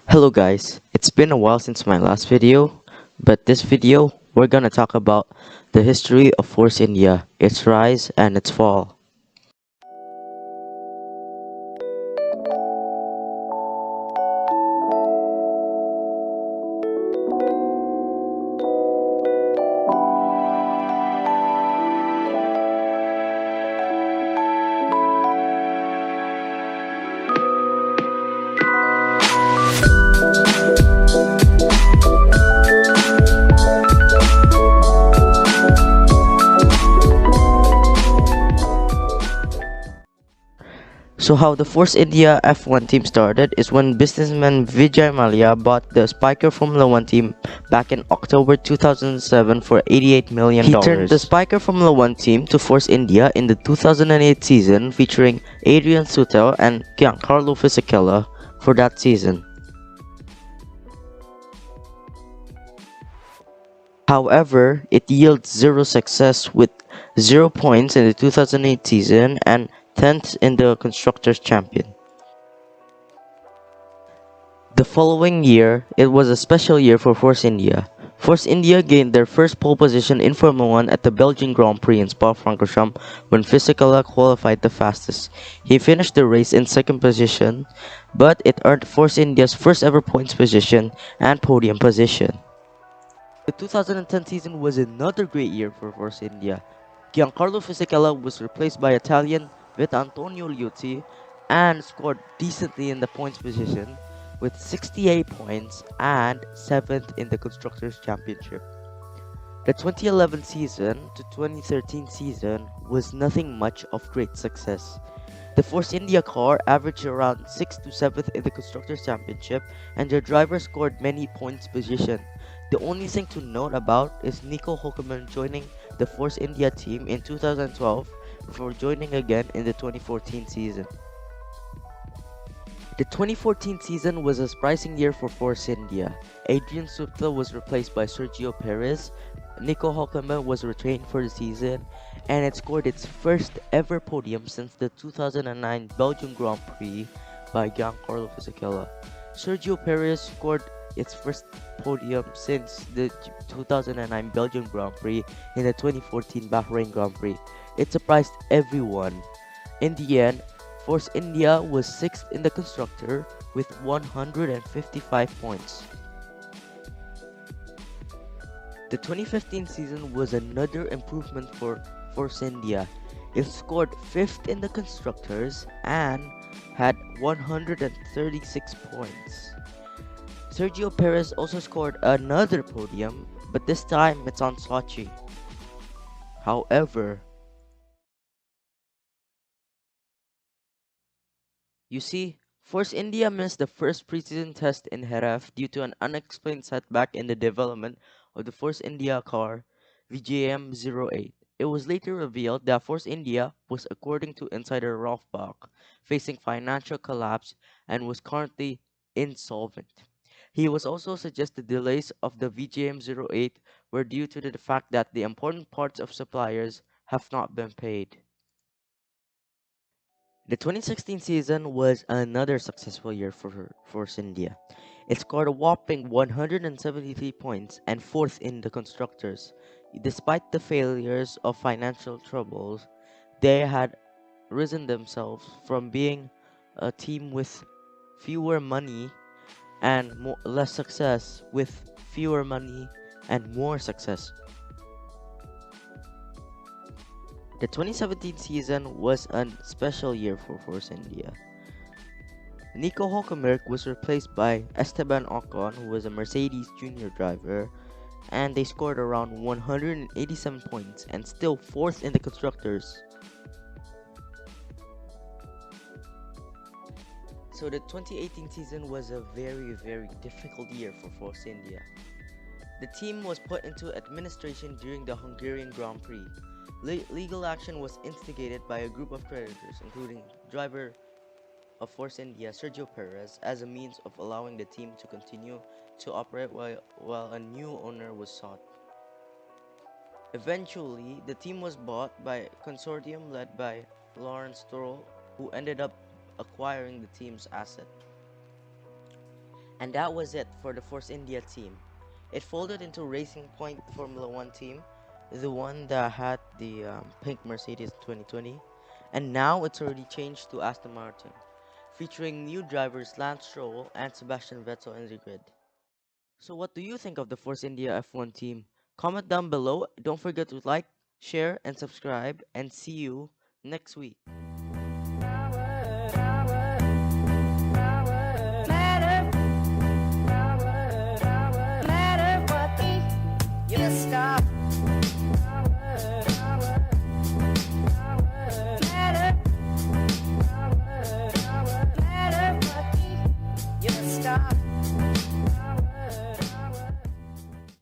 Hello guys, it's been a while since my last video, but this video we're gonna talk about the history of Force India, its rise and its fall. So how the Force India F1 team started is when businessman Vijay Mallya bought the Spiker Formula 1 team back in October 2007 for $88 million. He turned the Spiker Formula 1 team to Force India in the 2008 season, featuring Adrian Sutil and Giancarlo Fisichella for that season. However, it yields zero success, with 0 points in the 2008 season and 10th in the Constructors' Champion. The following year, it was a special year for Force India. Force India gained their first pole position in Formula 1 at the Belgian Grand Prix in Spa-Francorchamps when Fisichella qualified the fastest. He finished the race in second position, but it earned Force India's first ever points position and podium position. The 2010 season was another great year for Force India. Giancarlo Fisichella was replaced by Italian Antonio Liuzzi and scored decently in the points position with 68 points and 7th in the Constructors' Championship. The 2011 season to 2013 season was nothing much of great success. The Force India car averaged around 6th to 7th in the Constructors' Championship, and their driver scored many points position. The only thing to note about is Nico Hülkenberg joining the Force India team in 2012 before joining again in the 2014 season. The 2014 season was a surprising year for Force India. Adrian Sutil was replaced by Sergio Perez, Nico Hülkenberg was retained for the season, and it scored its first ever podium since the 2009 Belgian Grand Prix by Giancarlo Fisichella. Sergio Perez scored its first podium since the 2009 Belgian Grand Prix in the 2014 Bahrain Grand Prix. It surprised everyone. In the end, Force India was 6th in the constructor with 155 points. The 2015 season was another improvement for Force India. It scored 5th in the constructors and had 136 points. Sergio Perez also scored another podium, but this time it's on Sochi. However, you see, Force India missed the first preseason test in Jerez due to an unexplained setback in the development of the Force India car VJM-08. It was later revealed that Force India was, according to insider Ralph Bach, facing financial collapse and was currently insolvent. He was also suggested delays of the VJM-08 were due to the fact that the important parts of suppliers have not been paid. The 2016 season was another successful year for Force India. It scored a whopping 173 points and 4th in the constructors. Despite the failures of financial troubles, they had risen themselves from being a team with fewer money and less success with fewer money and more success. The 2017 season was a special year for Force India. Nico Hülkenberg was replaced by Esteban Ocon, who was a Mercedes junior driver, and they scored around 187 points and still 4th in the constructors. So the 2018 season was a very difficult year for Force India. The team was put into administration during the Hungarian Grand Prix. Legal action was instigated by a group of creditors, including driver of Force India Sergio Perez, as a means of allowing the team to continue to operate while a new owner was sought. Eventually, the team was bought by a consortium led by Lawrence Stroll, who ended up acquiring the team's asset. And that was it for the Force India team. It folded into Racing Point Formula One team, the one that had the pink Mercedes 2020, and now it's already changed to Aston Martin, featuring new drivers Lance Stroll and Sebastian Vettel in the grid. So, what do you think of the Force India F1 team? Comment down below. Don't forget to like, share, and subscribe, and see you next week.